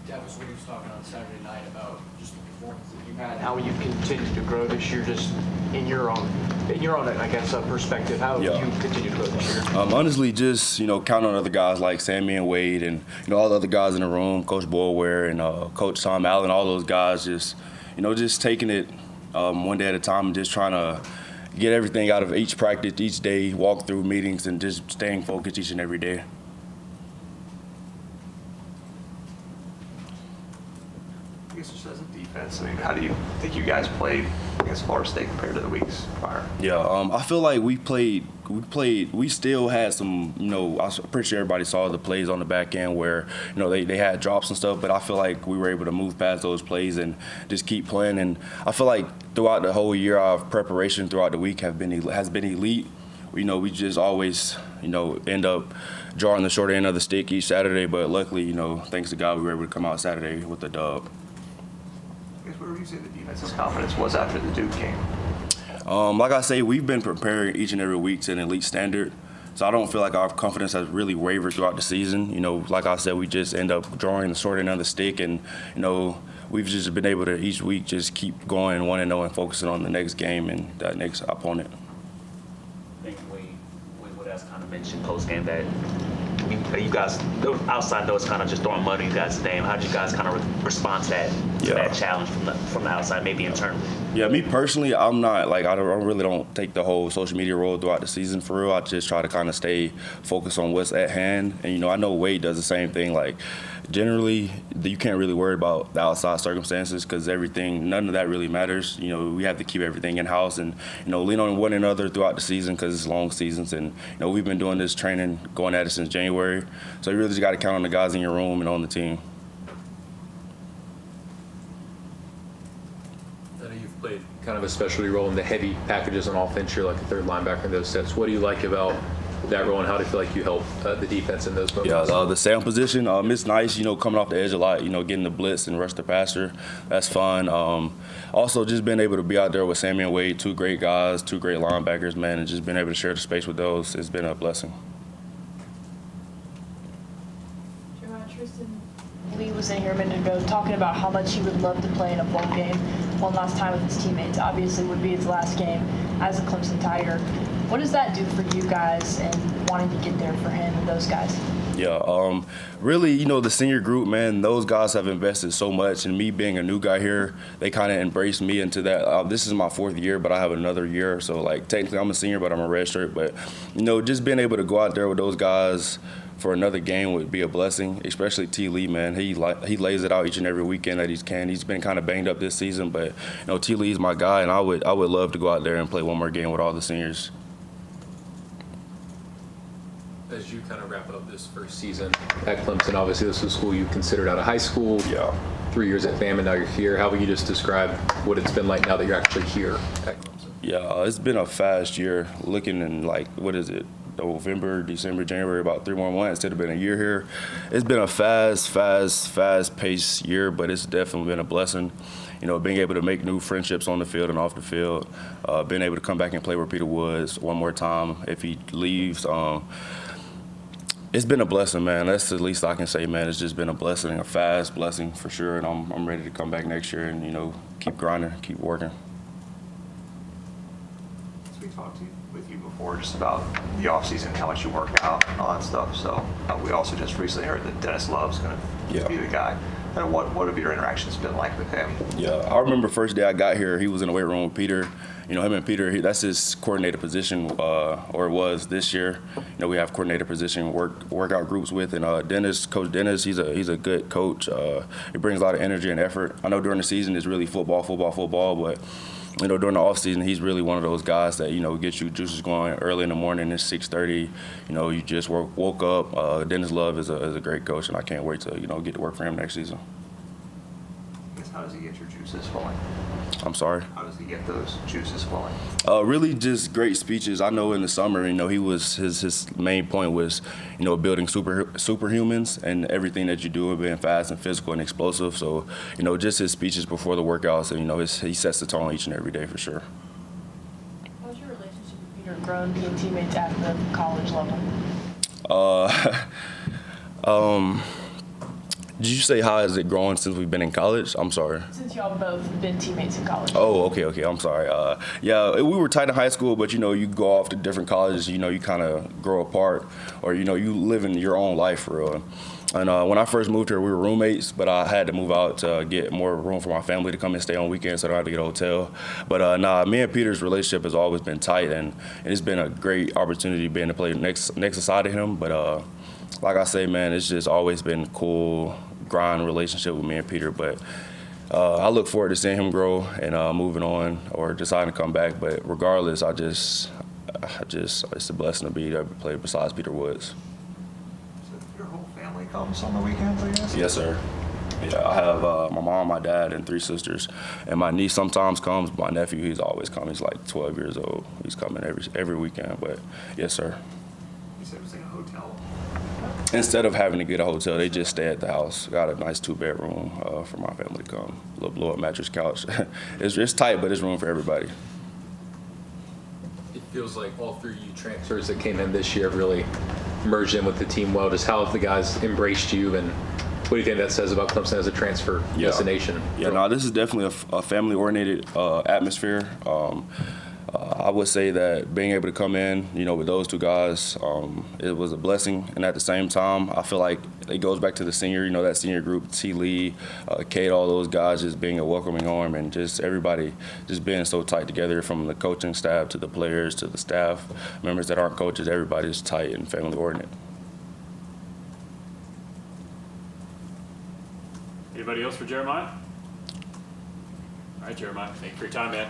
That was what he was talking on Saturday night about just the performance that you had, how you continue to grow this year, just in your own, I guess, perspective. How have you continue to grow this year? Honestly, just count on other guys like Sammy and Wade, and all the other guys in the room, Coach Boulware and Coach Tom Allen, all those guys, just taking it one day at a time and just trying to get everything out of each practice, each day, walk through meetings, and just staying focused each and every day. I guess just as a defense, I mean, how do you think you guys played against Florida State compared to the weeks prior? Yeah, I feel like we still had some, I'm pretty sure everybody saw the plays on the back end where, they had drops and stuff, but I feel like we were able to move past those plays and just keep playing. And I feel like throughout the whole year, our preparation throughout the week has been elite. We just always, end up drawing the short end of the stick each Saturday, but luckily, thanks to God, we were able to come out Saturday with the dub. I guess where would you say the defense's confidence was after the Duke game? Like I say, we've been preparing each and every week to an elite standard. So I don't feel like our confidence has really wavered throughout the season. Like I said, we just end up drawing the short end of the stick, and we've just been able to each week just keep going 1-0 and focusing on the next game and that next opponent. I think we would have kind of mentioned post game that you guys outside though it's kind of just throwing mud in you guys' name. How did you guys kind of respond to that challenge from the outside, maybe internally? Yeah, me personally, I'm not I really don't take the whole social media role throughout the season for real. I just try to kind of stay focused on what's at hand. And I know Wade does the same thing. Generally, you can't really worry about the outside circumstances because none of that really matters. We have to keep everything in house and lean on one another throughout the season because it's long seasons. And we've been doing this training, going at it since January. So you really just got to count on the guys in your room and on the team. You've played kind of a specialty role in the heavy packages on offense. You're like a third linebacker in those sets. What do you like about that role, and how do you feel like you help the defense in those moments? Yeah, the sound position, it's nice, coming off the edge a lot, getting the blitz and rush the passer. That's fun. Also, just being able to be out there with Sammy and Wade, two great guys, two great linebackers, man, and just being able to share the space with those, it's been a blessing. Tristan Lee was in here a minute ago talking about how much he would love to play in a bowl game one last time with his teammates. Obviously, would be his last game as a Clemson Tiger. What does that do for you guys and wanting to get there for him and those guys? Yeah, really, the senior group, man, those guys have invested so much. And me being a new guy here, they kind of embraced me into that. This is my fourth year, but I have another year. So, technically I'm a senior, but I'm a redshirt. But, just being able to go out there with those guys for another game would be a blessing, especially T. Lee, man. He lays it out each and every weekend that he can. He's been kind of banged up this season, but, T. Lee's my guy, and I would love to go out there and play one more game with all the seniors. As you kind of wrap up this first season at Clemson, obviously this was school you considered out of high school. Yeah. 3 years at FAM, and now you're here. How would you just describe what it's been like now that you're actually here at Clemson? Yeah, it's been a fast year. Looking in what is it? November, December, January, about 3 more months. Instead of been a year here. It's been a fast-paced year, but it's definitely been a blessing. Being able to make new friendships on the field and off the field, being able to come back and play with Peter Woods one more time if he leaves. It's been a blessing, man. That's the least I can say, man. It's just been a blessing, a fast blessing for sure, and I'm ready to come back next year and, keep grinding, keep working. So we talked with you before just about the offseason, how much you work out and all that stuff. So we also just recently heard that Dennis Love's going to be the guy. And what have your interactions been like with him? Yeah, I remember first day I got here, he was in the weight room with Peter. Him and Peter, that's his coordinator position, or it was this year. We have coordinator position workout groups with, and Coach Dennis, he's a good coach. He brings a lot of energy and effort. I know during the season it's really football, but during the off season, he's really one of those guys that gets you juices going early in the morning. It's 6:30. You just woke up. Dennis Love is a great coach, and I can't wait to get to work for him next season. How does he get your juices flowing? I'm sorry? How does he get those juices flowing? Really just great speeches. I know in the summer, he was his main point was, building superhumans, and everything that you do being fast and physical and explosive. So, just his speeches before the workouts, and he sets the tone each and every day for sure. How's your relationship with Peter grown being teammates at the college level? Did you say how has it grown since we've been in college? I'm sorry. Since y'all both been teammates in college. Oh, okay. I'm sorry. Yeah, we were tight in high school, but you go off to different colleges. You kind of grow apart, or you live in your own life for real. And when I first moved here, we were roommates, but I had to move out to get more room for my family to come and stay on weekends, so I don't have to get a hotel. But me and Peter's relationship has always been tight, and it's been a great opportunity being to play next side of him. But like I say, man, it's just always been cool, grind relationship with me and Peter. But I look forward to seeing him grow and moving on or deciding to come back. But regardless, it's a blessing to be able to play besides Peter Woods. Your whole family comes on the weekends, I guess? Yes, sir. Yeah, I have my mom, my dad, and 3 sisters. And my niece sometimes comes. My nephew, he's always coming. He's like 12 years old. He's coming every weekend. But yes, sir. You said it was like a hotel? Instead of having to get a hotel, they just stay at the house. Got a nice 2-bedroom for my family to come. A little blow-up mattress couch. It's tight, but it's room for everybody. It feels like all 3 you transfers that came in this year have really merged in with the team well. Just how have the guys embraced you, and what do you think that says about Clemson as a transfer destination? Yeah, no, this is definitely a family-oriented atmosphere. I would say that being able to come in, with those 2 guys, it was a blessing. And at the same time, I feel like it goes back to the senior, that senior group, T. Lee, Kate, all those guys just being a welcoming arm and just everybody just being so tight together, from the coaching staff to the players to the staff members that aren't coaches. Everybody's tight and family-oriented. Anybody else for Jeremiah? All right, Jeremiah, thank you for your time, man.